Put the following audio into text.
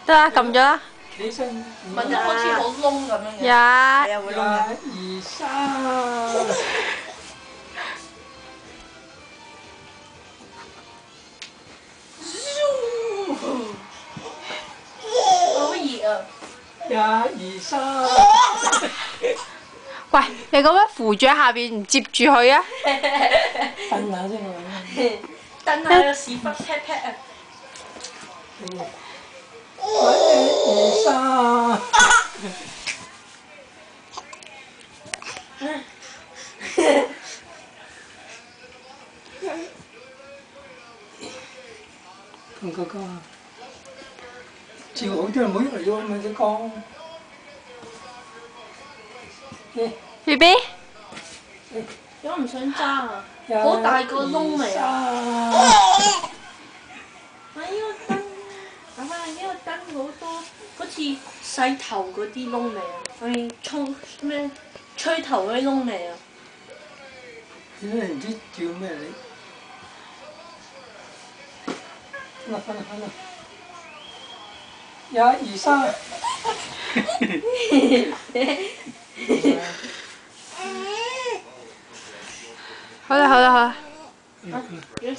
得啦，撳咗啦。起身。或者好似好窿咁樣嘅。一、係啊，會窿嘅。二三。好熱啊！一二三。喂，你咁樣扶住喺下邊，唔接住佢啊？蹬下先喎。蹬下個屎忽 pat pat 啊！一二三。咁哥哥，照好啲，唔好喐嚟喐咪隻光。B B，如果唔想爭啊，好大個窿嚟啊！呢個燈，阿媽呢個燈好多，好似洗頭嗰啲窿嚟啊！沖咩吹頭嗰啲窿嚟啊！點解唔知叫咩你？瞓啦！一二三。